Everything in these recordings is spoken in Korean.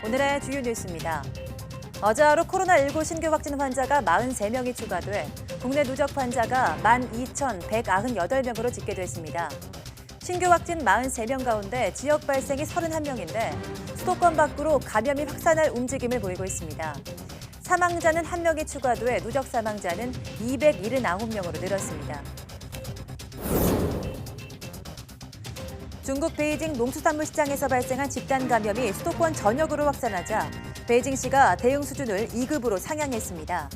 오늘의 주요 뉴스입니다. 어제 하루 코로나19 신규 확진 환자가 43명이 추가돼 국내 누적 환자가 12,198명으로 집계됐습니다. 신규 확진 43명 가운데 지역 발생이 31명인데 수도권 밖으로 감염이 확산할 움직임을 보이고 있습니다. 사망자는 1명이 추가돼 누적 사망자는 279명으로 늘었습니다. 중국 베이징 농수산물시장에서 발생한 집단 감염이 수도권 전역으로 확산하자 베이징시가 대응 수준을 2급으로 상향했습니다.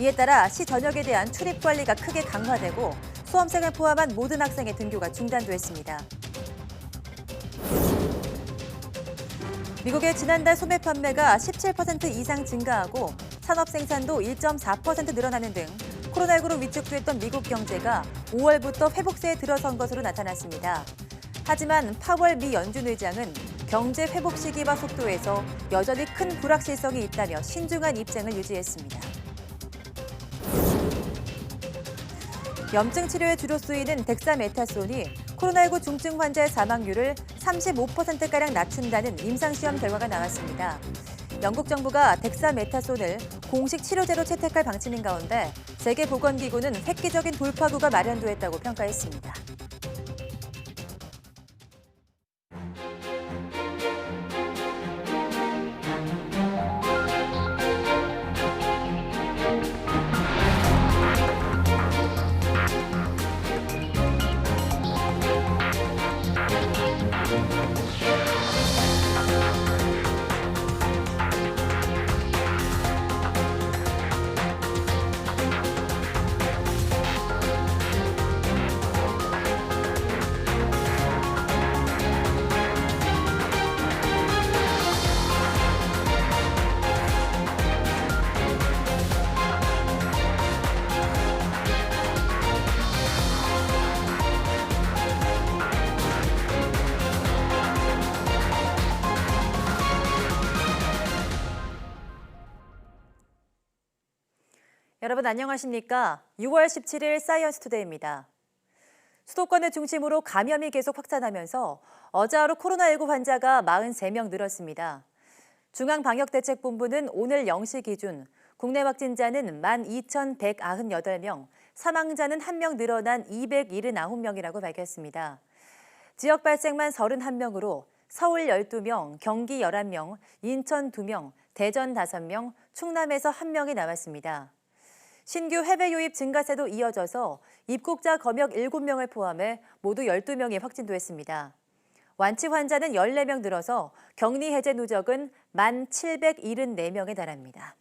이에 따라 시 전역에 대한 출입 관리가 크게 강화되고 수험생을 포함한 모든 학생의 등교가 중단됐습니다. 미국의 지난달 소매 판매가 17% 이상 증가하고 산업 생산도 1.4% 늘어나는 등 코로나19로 위축됐던 미국 경제가 5월부터 회복세에 들어선 것으로 나타났습니다. 하지만 파월 미 연준 의장은 경제 회복 시기와 속도에서 여전히 큰 불확실성이 있다며 신중한 입장을 유지했습니다. 염증 치료에 주로 쓰이는 덱사메타손이 코로나19 중증 환자의 사망률을 35%가량 낮춘다는 임상시험 결과가 나왔습니다. 영국 정부가 덱사메타손을 공식 치료제로 채택할 방침인 가운데 세계보건기구는 획기적인 돌파구가 마련됐다고 평가했습니다. 여러분 안녕하십니까? 6월 17일 사이언스 투데이입니다. 수도권을 중심으로 감염이 계속 확산하면서 어제 하루 코로나19 환자가 43명 늘었습니다. 중앙방역대책본부는 오늘 0시 기준 국내 확진자는 12,198명, 사망자는 1명 늘어난 279명이라고 밝혔습니다. 지역 발생만 31명으로 서울 12명, 경기 11명, 인천 2명, 대전 5명, 충남에서 1명이 나왔습니다. 신규 해외 유입 증가세도 이어져서 입국자 검역 7명을 포함해 모두 12명이 확진됐습니다. 완치 환자는 14명 늘어서 격리 해제 누적은 1,774명에 달합니다.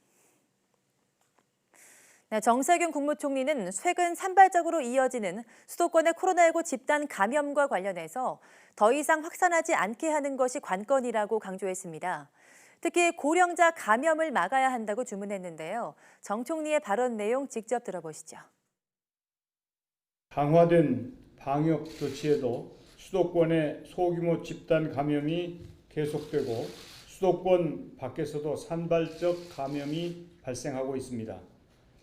정세균 국무총리는 최근 산발적으로 이어지는 수도권의 코로나19 집단 감염과 관련해서 더 이상 확산하지 않게 하는 것이 관건이라고 강조했습니다. 특히 고령자 감염을 막아야 한다고 주문했는데요. 정 총리의 발언 내용 직접 들어보시죠. 강화된 방역 조치에도 수도권의 소규모 집단 감염이 계속되고 수도권 밖에서도 산발적 감염이 발생하고 있습니다.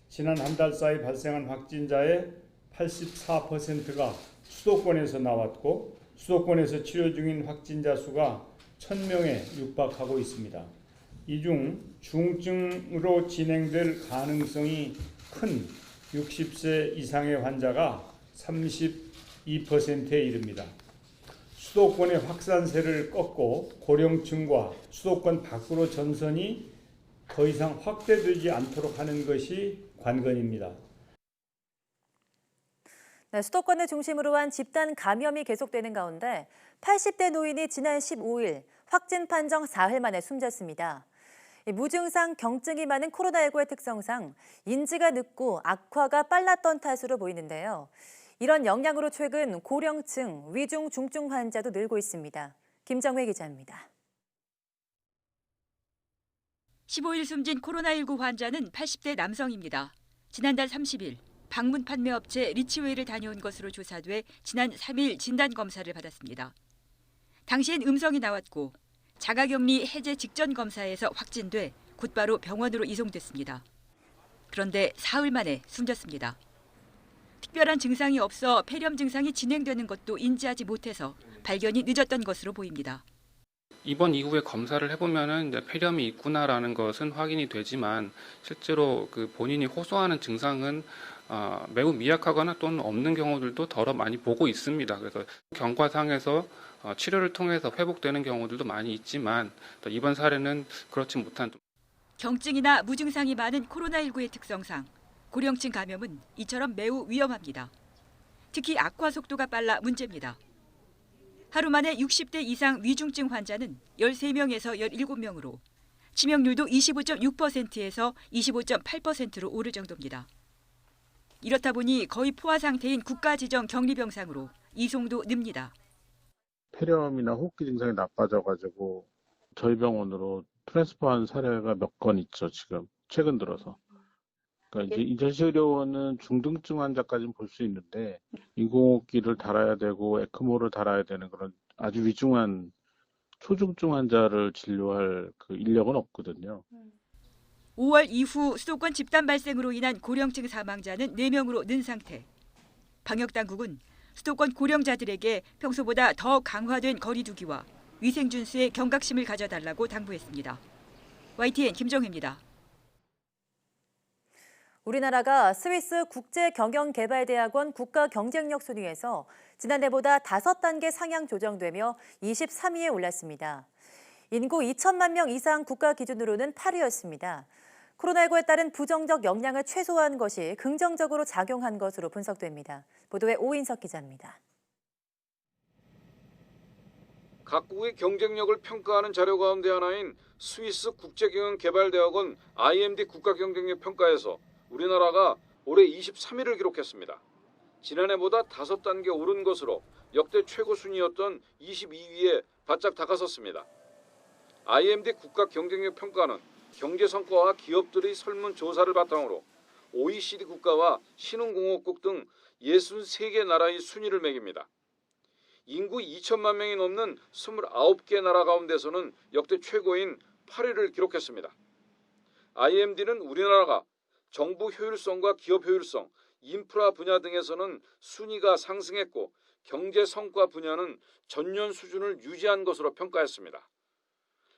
지난 한 달 사이 발생한 확진자의 84%가 수도권에서 나왔고 수도권에서 치료 중인 확진자 수가 1,000명에 육박하고 있습니다. 이 중 중증으로 진행될 가능성이 큰 60세 이상의 환자가 32%에 이릅니다. 수도권의 확산세를 꺾고 고령층과 수도권 밖으로 전선이 더 이상 확대되지 않도록 하는 것이 관건입니다. 수도권을 중심으로 한 집단 감염이 계속되는 가운데 80대 노인이 지난 15일 확진 판정 4일 만에 숨졌습니다. 무증상 경증이 많은 코로나19의 특성상 인지가 늦고 악화가 빨랐던 탓으로 보이는데요. 이런 영향으로 최근 고령층, 위중, 중증 환자도 늘고 있습니다. 김정회 기자입니다. 15일 숨진 코로나19 환자는 80대 남성입니다. 지난달 30일 방문 판매 업체 리치웨이를 다녀온 것으로 조사돼 지난 3일 진단검사를 받았습니다. 당시엔 음성이 나왔고 자가격리 해제 직전 검사에서 확진돼 곧바로 병원으로 이송됐습니다. 그런데 사흘 만에 숨졌습니다. 특별한 증상이 없어 폐렴 증상이 진행되는 것도 인지하지 못해서 발견이 늦었던 것으로 보입니다. 입원 이후에 검사를 해보면은 이제 폐렴이 있구나라는 것은 확인이 되지만 실제로 그 본인이 호소하는 증상은 매우 미약하거나 또는 없는 경우들도 더러 많이 보고 있습니다. 그래서 경과상에서 치료를 통해서 회복되는 경우들도 많이 있지만 또 이번 사례는 그렇지 못한 경증이나 무증상이 많은 코로나19의 특성상 고령층 감염은 이처럼 매우 위험합니다. 특히 악화 속도가 빨라 문제입니다. 하루 만에 60대 이상 위중증 환자는 13명에서 17명으로 치명률도 25.6%에서 25.8%로 오를 정도입니다. 이렇다 보니 거의 포화 상태인 국가 지정 격리병상으로 이송도 늡니다. 폐렴이나 호흡기 증상이 나빠져가지고 저희 병원으로 트랜스퍼한 사례가 몇 건 있죠, 지금 최근 들어서. 그러니까 이제 인천시의료원은 중등증 환자까지는 볼 수 있는데 인공호흡기를 달아야 되고 에크모를 달아야 되는 그런 아주 위중한 초중증 환자를 진료할 그 인력은 없거든요. 5월 이후 수도권 집단 발생으로 인한 고령층 사망자는 4명으로 는 상태. 방역당국은 수도권 고령자들에게 평소보다 더 강화된 거리두기와 위생준수에 경각심을 가져달라고 당부했습니다. YTN 김정혜입니다. 우리나라가 스위스 국제경영개발대학원 국가경쟁력 순위에서 지난해보다 5단계 상향 조정되며 23위에 올랐습니다. 인구 2천만 명 이상 국가 기준으로는 8위였습니다. 코로나19에 따른 부정적 영향을 최소화한 것이 긍정적으로 작용한 것으로 분석됩니다. 보도에 오인석 기자입니다. 각국의 경쟁력을 평가하는 자료 가운데 하나인 스위스 국제경영개발대학원 IMD 국가경쟁력 평가에서 우리나라가 올해 23위를 기록했습니다. 지난해보다 5단계 오른 것으로 역대 최고 순위였던 22위에 바짝 다가섰습니다. IMD 국가경쟁력 평가는 경제 성과와 기업들의 설문조사를 바탕으로 OECD 국가와 신흥공업국 등 63개 나라의 순위를 매깁니다. 인구 2천만 명이 넘는 29개 나라 가운데서는 역대 최고인 8위를 기록했습니다. IMD는 우리나라가 정부 효율성과 기업 효율성, 인프라 분야 등에서는 순위가 상승했고 경제 성과 분야는 전년 수준을 유지한 것으로 평가했습니다.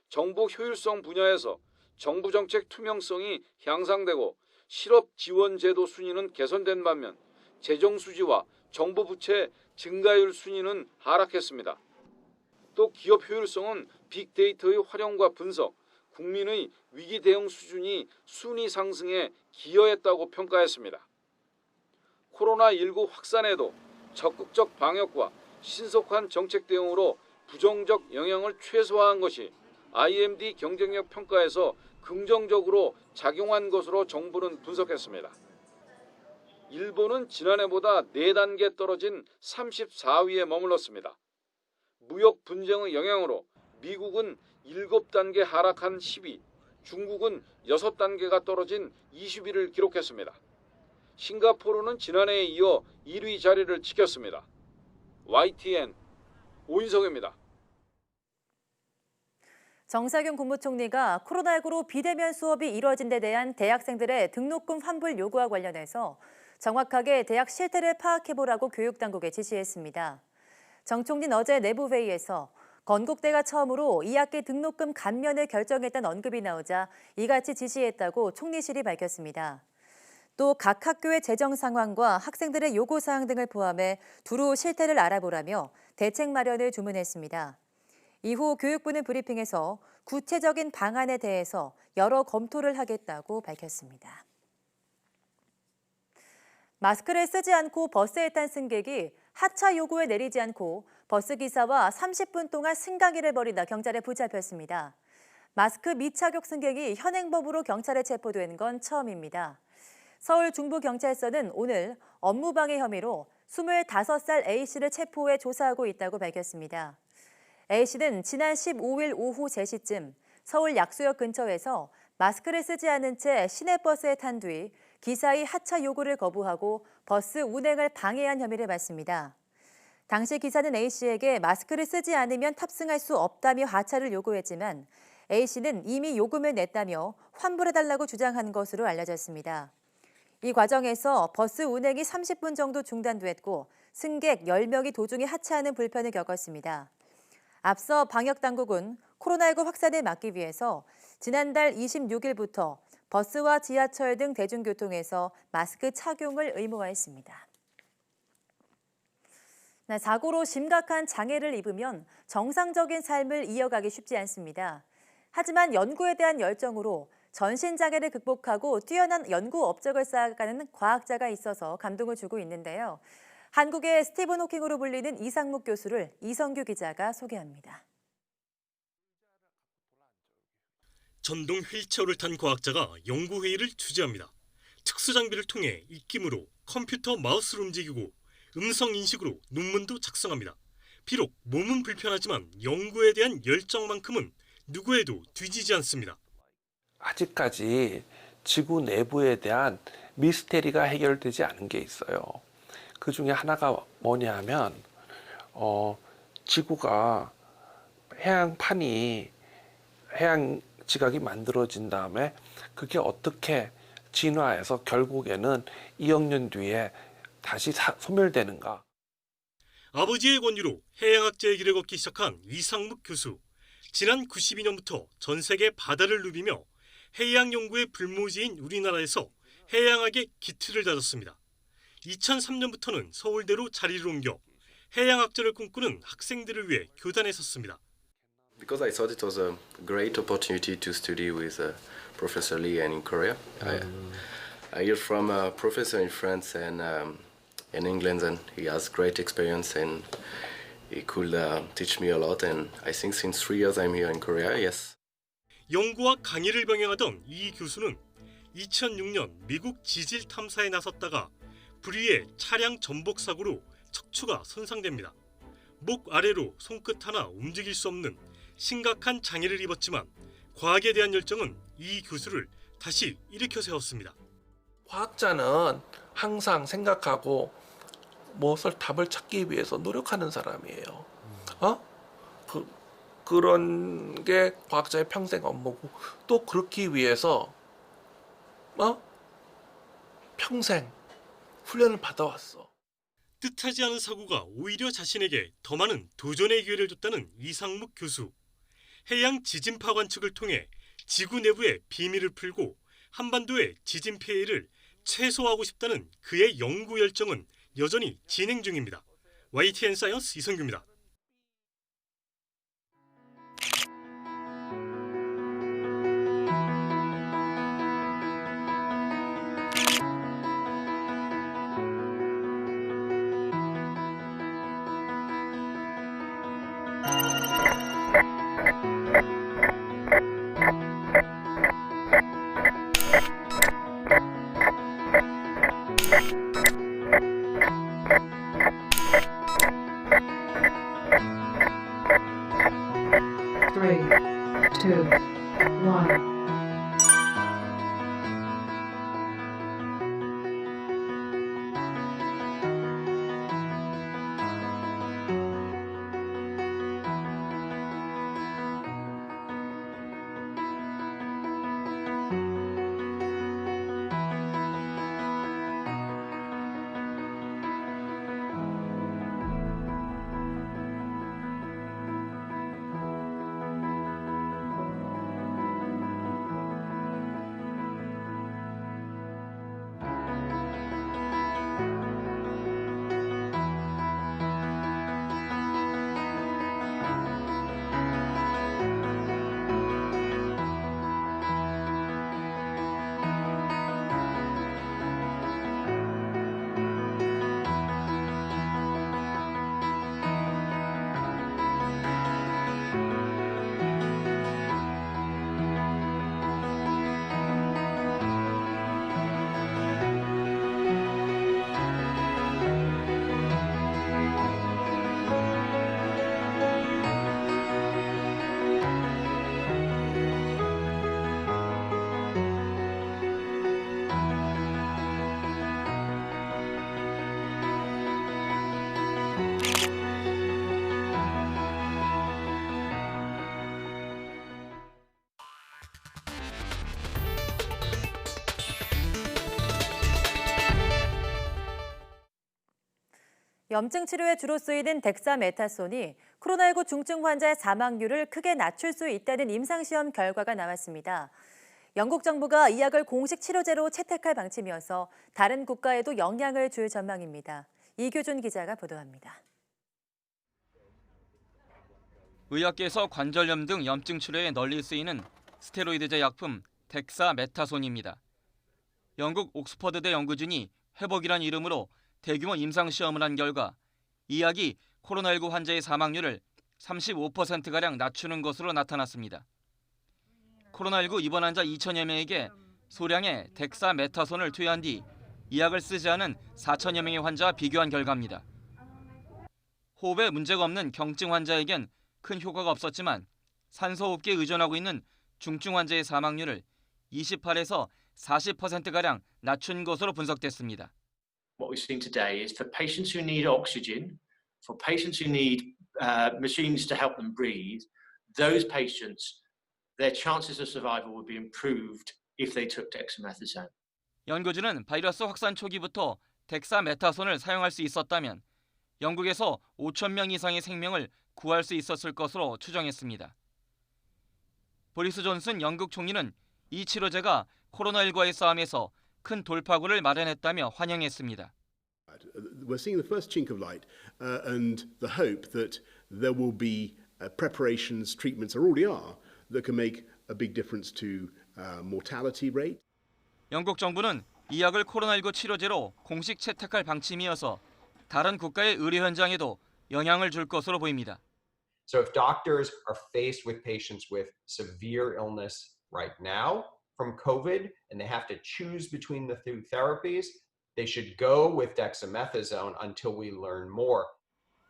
정부 효율성 분야에서 정부 정책 투명성이 향상되고 실업 지원 제도 순위는 개선된 반면 재정 수지와 정부 부채 증가율 순위는 하락했습니다. 또 기업 효율성은 빅데이터의 활용과 분석, 국민의 위기 대응 수준이 순위 상승에 기여했다고 평가했습니다. 코로나19 확산에도 적극적 방역과 신속한 정책 대응으로 부정적 영향을 최소화한 것이 IMD 경쟁력 평가에서 긍정적으로 작용한 것으로 정부는 분석했습니다. 일본은 지난해보다 4단계 떨어진 34위에 머물렀습니다. 무역 분쟁의 영향으로 미국은 7단계 하락한 10위, 중국은 6단계가 떨어진 20위를 기록했습니다. 싱가포르는 지난해에 이어 1위 자리를 지켰습니다. YTN 오인석입니다. 정세균 국무총리가 코로나19로 비대면 수업이 이뤄진 데 대한 대학생들의 등록금 환불 요구와 관련해서 정확하게 대학 실태를 파악해보라고 교육당국에 지시했습니다. 정 총리는 어제 내부 회의에서 건국대가 처음으로 2학기 등록금 감면을 결정했다는 언급이 나오자 이같이 지시했다고 총리실이 밝혔습니다. 또 각 학교의 재정 상황과 학생들의 요구사항 등을 포함해 두루 실태를 알아보라며 대책 마련을 주문했습니다. 이후 교육부는 브리핑에서 구체적인 방안에 대해서 여러 검토를 하겠다고 밝혔습니다. 마스크를 쓰지 않고 버스에 탄 승객이 하차 요구에 내리지 않고 버스기사와 30분 동안 승강기를 벌이다 경찰에 붙잡혔습니다. 마스크 미착용 승객이 현행법으로 경찰에 체포된 건 처음입니다. 서울 중부경찰서는 오늘 업무방해 혐의로 25살 A씨를 체포해 조사하고 있다고 밝혔습니다. A씨는 지난 15일 오후 3시쯤 서울 약수역 근처에서 마스크를 쓰지 않은 채 시내버스에 탄 뒤 기사의 하차 요구를 거부하고 버스 운행을 방해한 혐의를 받습니다. 당시 기사는 A씨에게 마스크를 쓰지 않으면 탑승할 수 없다며 하차를 요구했지만 A씨는 이미 요금을 냈다며 환불해달라고 주장한 것으로 알려졌습니다. 이 과정에서 버스 운행이 30분 정도 중단됐고 승객 10명이 도중에 하차하는 불편을 겪었습니다. 앞서 방역당국은 코로나19 확산을 막기 위해서 지난달 26일부터 버스와 지하철 등 대중교통에서 마스크 착용을 의무화했습니다. 사고로 심각한 장애를 입으면 정상적인 삶을 이어가기 쉽지 않습니다. 하지만 연구에 대한 열정으로 전신장애를 극복하고 뛰어난 연구 업적을 쌓아가는 과학자가 있어서 감동을 주고 있는데요. 한국의 스티븐 호킹으로 불리는 이상묵 교수를 이성규 기자가 소개합니다. 전동 휠체어를 탄 과학자가 연구회의를 주재합니다. 특수장비를 통해 입김으로 컴퓨터 마우스를 움직이고 음성인식으로 논문도 작성합니다. 비록 몸은 불편하지만 연구에 대한 열정만큼은 누구에도 뒤지지 않습니다. 아직까지 지구 내부에 대한 미스테리가 해결되지 않은 게 있어요. 그 중에 하나가 뭐냐 하면 지구가 해양판이 해양 지각이 만들어진 다음에 그게 어떻게 진화해서 결국에는 2억 년 뒤에 다시 소멸되는가. 아버지의 권유로 해양학자의 길을 걷기 시작한 이상묵 교수. 지난 92년부터 전 세계 바다를 누비며 해양 연구의 불모지인 우리나라에서 해양학의 기틀을 다졌습니다. 2003년부터는 서울대로 자리를 옮겨 해양학자를 꿈꾸는 학생들을 위해 교단에 섰습니다. Because I thought it was a great opportunity to study with Professor Lee and in Korea. I hear from a professor in France and in England, and he has great experience and he could teach me a lot. And I think since 3 years I'm here in Korea, yes. 연구와 강의를 병행하던 이 교수는 2006년 미국 지질 탐사에 나섰다가 불의의 차량 전복 사고로 척추가 손상됩니다. 목 아래로 손끝 하나 움직일 수 없는 심각한 장애를 입었지만 과학에 대한 열정은 이 교수를 다시 일으켜 세웠습니다. 과학자는 항상 생각하고 무엇을 답을 찾기 위해서 노력하는 사람이에요. 그런 게 과학자의 평생 업무고 또 그렇기 위해서 평생 훈련을 받아왔어. 뜻하지 않은 사고가 오히려 자신에게 더 많은 도전의 기회를 줬다는 이상묵 교수. 해양 지진파 관측을 통해 지구 내부의 비밀을 풀고 한반도의 지진 피해를 최소화하고 싶다는 그의 연구 열정은 여전히 진행 중입니다. YTN 사이언스 이성규입니다. Three, two, one. 염증 치료에 주로 쓰이는 덱사메타손이 코로나19 중증 환자의 사망률을 크게 낮출 수 있다는 임상시험 결과가 나왔습니다. 영국 정부가 이 약을 공식 치료제로 채택할 방침이어서 다른 국가에도 영향을 줄 전망입니다. 이규준 기자가 보도합니다. 의학계에서 관절염 등 염증 치료에 널리 쓰이는 스테로이드제 약품 덱사메타손입니다. 영국 옥스퍼드대 연구진이 회복이란 이름으로 대규모 임상시험을 한 결과 이 약이 코로나19 환자의 사망률을 35%가량 낮추는 것으로 나타났습니다. 코로나19 입원 환자 2천여 명에게 소량의 덱사메타손을 투여한 뒤 이 약을 쓰지 않은 4천여 명의 환자와 비교한 결과입니다. 호흡에 문제가 없는 경증 환자에겐 큰 효과가 없었지만 산소호흡기에 의존하고 있는 중증 환자의 사망률을 28에서 40%가량 낮춘 것으로 분석됐습니다. What we've seen today is for patients who need oxygen, for patients who need machines to help them breathe, those patients, their chances of survival would be improved if they took dexamethasone. 연구진은 바이러스 확산 초기부터 덱사메타손을 사용할 수 있었다면 영국에서 5천 명 이상의 생명을 구할 수 있었을 것으로 추정했습니다. 보리스 존슨 영국 총리는 이 치료제가 코로나19와의 싸움에서 큰 돌파구를 마련했다며 환영했습니다. We're seeing the first chink of light and the hope that there will be preparations, treatments, there already are, that can make a big difference to mortality rate. 영국 정부는 이 약을 코로나19 치료제로 공식 채택할 방침이어서 다른 국가의 의료 현장에도 영향을 줄 것으로 보입니다. So if doctors are faced with patients with severe illness right now from COVID and they have to choose between the two therapies, they should go with dexamethasone until we learn more.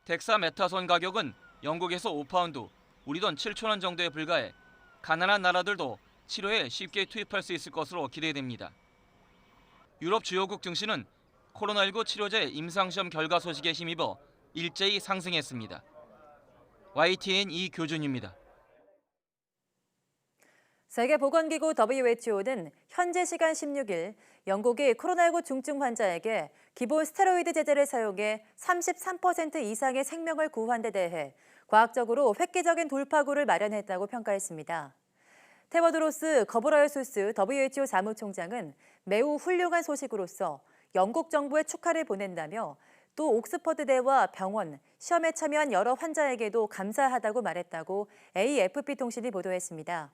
덱사메타손 가격은 영국에서 5파운드, 우리 돈 7천 원 정도에 불과해 가난한 나라들도 치료에 쉽게 투입할 수 있을 것으로 기대됩니다. 유럽 주요국 증시는 코로나19 치료제 임상시험 결과 소식에 힘입어 일제히 상승했습니다. YTN 이교준입니다. 세계보건기구 WHO는 현재 시간 16일 영국이 코로나19 중증 환자에게 기본 스테로이드 제제를 사용해 33% 이상의 생명을 구한 데 대해 과학적으로 획기적인 돌파구를 마련했다고 평가했습니다. 테워드로스 거브라열수스 WHO 사무총장은 매우 훌륭한 소식으로서 영국 정부에 축하를 보낸다며 또 옥스퍼드대와 병원, 시험에 참여한 여러 환자에게도 감사하다고 말했다고 AFP 통신이 보도했습니다.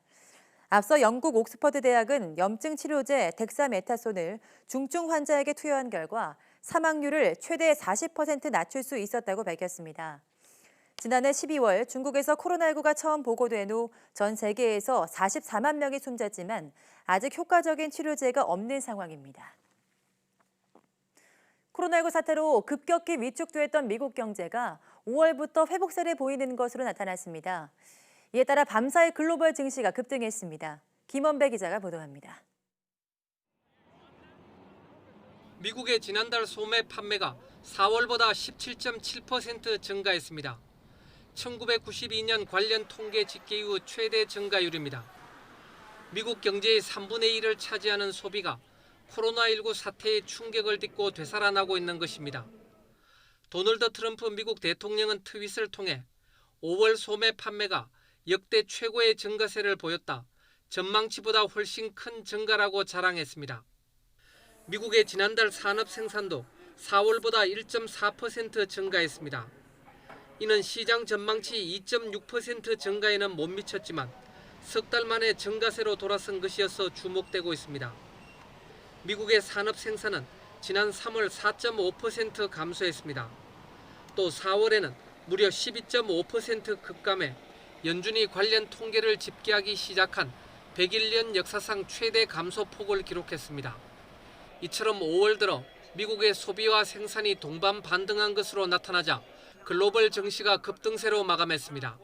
앞서 영국 옥스퍼드 대학은 염증 치료제 덱사메타손을 중증 환자에게 투여한 결과 사망률을 최대 40% 낮출 수 있었다고 밝혔습니다. 지난해 12월 중국에서 코로나19가 처음 보고된 후 전 세계에서 44만 명이 숨졌지만 아직 효과적인 치료제가 없는 상황입니다. 코로나19 사태로 급격히 위축됐던 미국 경제가 5월부터 회복세를 보이는 것으로 나타났습니다. 이에 따라 밤사이 글로벌 증시가 급등했습니다. 김원배 기자가 보도합니다. 미국의 지난달 소매 판매가 4월보다 17.7% 증가했습니다. 1992년 관련 통계 집계 이후 최대 증가율입니다. 미국 경제의 3분의 1을 차지하는 소비가 코로나19 사태의 충격을 딛고 되살아나고 있는 것입니다. 도널드 트럼프 미국 대통령은 트윗을 통해 5월 소매 판매가 역대 최고의 증가세를 보였다. 전망치보다 훨씬 큰 증가라고 자랑했습니다. 미국의 지난달 산업 생산도 4월보다 1.4% 증가했습니다. 이는 시장 전망치 2.6% 증가에는 못 미쳤지만 석 달 만에 증가세로 돌아선 것이어서 주목되고 있습니다. 미국의 산업 생산은 지난 3월 4.5% 감소했습니다. 또 4월에는 무려 12.5% 급감해 연준이 관련 통계를 집계하기 시작한 101년 역사상 최대 감소폭을 기록했습니다. 이처럼 5월 들어 미국의 소비와 생산이 동반 반등한 것으로 나타나자 글로벌 증시가 급등세로 마감했습니다.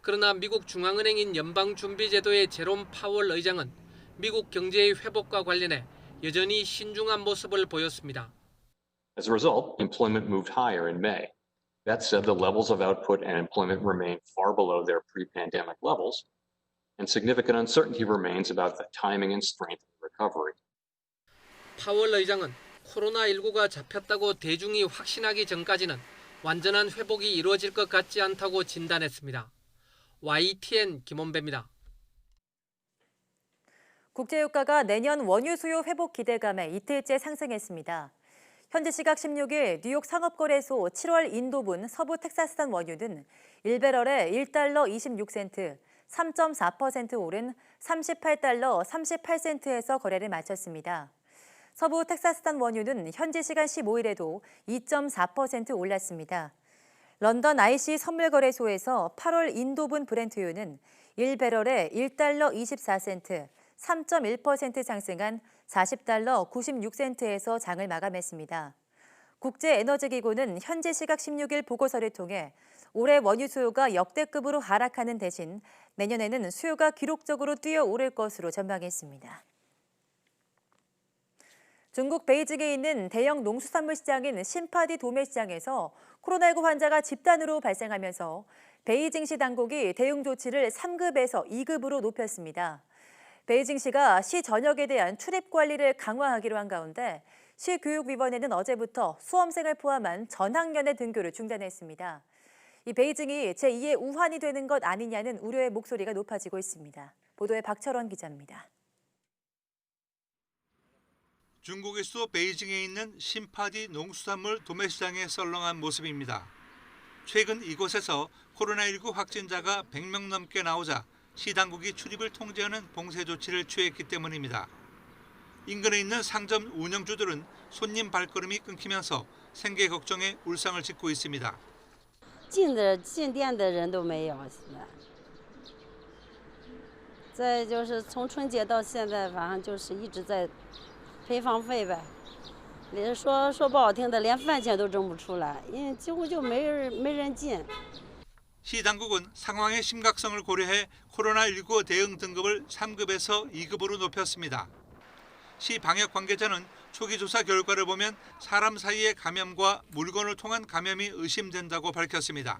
그러나 미국 중앙은행인 연방준비제도의 제롬 파월 의장은 미국 경제의 회복과 관련해 여전히 신중한 모습을 보였습니다. As a result, employment moved higher in May. That said, the levels of output and employment remain far below their pre-pandemic levels, and significant uncertainty remains about the timing and strength of the recovery. 파월 의장은 코로나19가 잡혔다고 대중이 확신하기 전까지는 완전한 회복이 이루어질 것 같지 않다고 진단했습니다. YTN 김원배입니다. 국제유가가 내년 원유 수요 회복 기대감에 이틀째 상승했습니다. 현지 시각 16일 뉴욕 상업거래소 7월 인도분 서부 텍사스산 원유는 1배럴에 1달러 26센트, 3.4% 오른 38달러 38센트에서 거래를 마쳤습니다. 서부 텍사스산 원유는 현지 시간 15일에도 2.4% 올랐습니다. 런던 IC 선물거래소에서 8월 인도분 브렌트유는 1배럴에 1달러 24센트, 3.1% 상승한 40달러 96센트에서 장을 마감했습니다. 국제에너지기구는 현지 시각 16일 보고서를 통해 올해 원유 수요가 역대급으로 하락하는 대신 내년에는 수요가 기록적으로 뛰어오를 것으로 전망했습니다. 중국 베이징에 있는 대형 농수산물 시장인 신파디 도매시장에서 코로나19 환자가 집단으로 발생하면서 베이징시 당국이 대응 조치를 3급에서 2급으로 높였습니다. 베이징시가 시 전역에 대한 출입 관리를 강화하기로 한 가운데 시교육위원회는 어제부터 수험생을 포함한 전학년의 등교를 중단했습니다. 이 베이징이 제2의 우한이 되는 것 아니냐는 우려의 목소리가 높아지고 있습니다. 보도에 박철원 기자입니다. 중국의 수도 베이징에 있는 신파디 농수산물 도매시장의 썰렁한 모습입니다. 최근 이곳에서 코로나19 확진자가 100명 넘게 나오자 시 당국이 출입을 통제하는 봉쇄 조치를 취했기 때문입니다. 인근에 있는 상점 운영주들은 손님 발걸음이 끊기면서 생계 걱정에 울상을 짓고 있습니다. 进店的人都没有，再就是从春节到现在，反正就是一直在赔房费呗。说不好听的，连饭钱都挣不出来，因为几乎就没人进。 시 당국은 상황의 심각성을 고려해 코로나19 대응 등급을 3급에서 2급으로 높였습니다. 시 방역 관계자는 초기 조사 결과를 보면 사람 사이의 감염과 물건을 통한 감염이 의심된다고 밝혔습니다.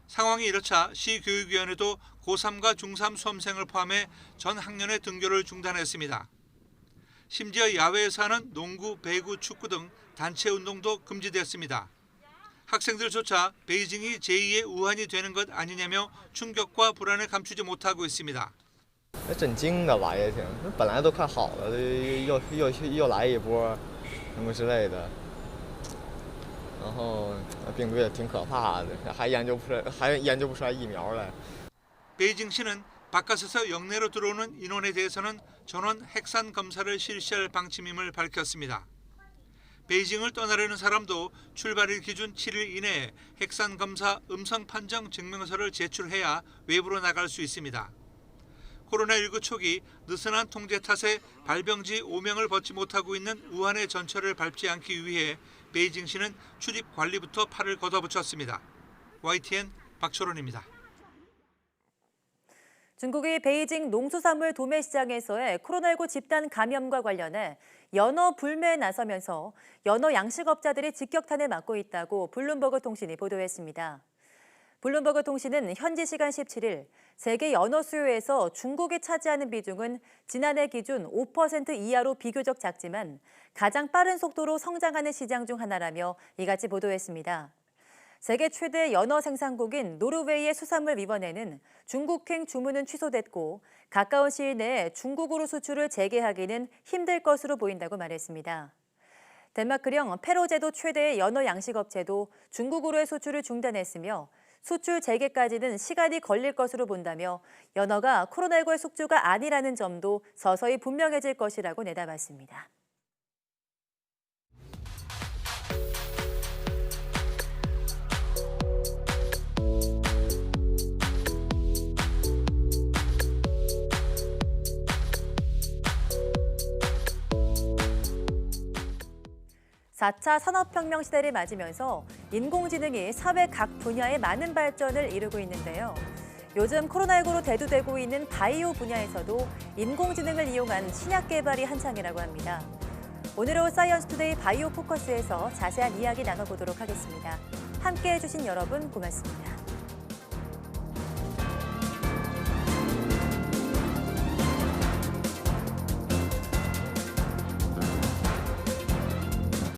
상황이 이렇자 시 교육위원회도 고3과 중3 수험생을 포함해 전 학년의 등교를 중단했습니다. 심지어 야외에서 하는 농구, 배구, 축구 등 단체 운동도 금지됐습니다. 학생들조차 베이징이 제2의 우한이 되는 것 아니냐며 충격과 불안을 감추지 못하고 있습니다. 震惊的吧，也挺，本来都快好了，又来一波，什么之类的，然后病毒也挺可怕的，还研究不出来疫苗来。 베이징시는 바깥에서 영내로 들어오는 인원에 대해서는 전원 핵산 검사를 실시할 방침임을 밝혔습니다. 베이징을 떠나려는 사람도 출발일 기준 7일 이내에 핵산 검사 음성 판정 증명서를 제출해야 외부로 나갈 수 있습니다. 코로나19 초기 느슨한 통제 탓에 발병지 5명을 벗지 못하고 있는 우한의 전철을 밟지 않기 위해 베이징시는 출입 관리부터 팔을 걷어붙였습니다. YTN 박철원입니다. 중국의 베이징 농수산물 도매시장에서의 코로나19 집단 감염과 관련해 연어 불매에 나서면서 연어 양식업자들이 직격탄을 맞고 있다고 블룸버그 통신이 보도했습니다. 블룸버그 통신은 현지 시간 17일 세계 연어 수요에서 중국이 차지하는 비중은 지난해 기준 5% 이하로 비교적 작지만 가장 빠른 속도로 성장하는 시장 중 하나라며 이같이 보도했습니다. 세계 최대 연어 생산국인 노르웨이의 수산물위원회는 중국행 주문은 취소됐고 가까운 시일 내에 중국으로 수출을 재개하기는 힘들 것으로 보인다고 말했습니다. 덴마크령 페로제도 최대의 연어 양식업체도 중국으로의 수출을 중단했으며 수출 재개까지는 시간이 걸릴 것으로 본다며 연어가 코로나19의 숙주가 아니라는 점도 서서히 분명해질 것이라고 내다봤습니다. (4차) 산업혁명 시대를 맞으면서 인공지능이 사회 각 분야에 많은 발전을 이루고 있는데요. 요즘 코로나19로 대두되고 있는 바이오 분야에서도 인공지능을 이용한 신약 개발이 한창이라고 합니다. 오늘 오후 사이언스 투데이 바이오 포커스에서 자세한 이야기 나눠보도록 하겠습니다. 함께해 주신 여러분 고맙습니다.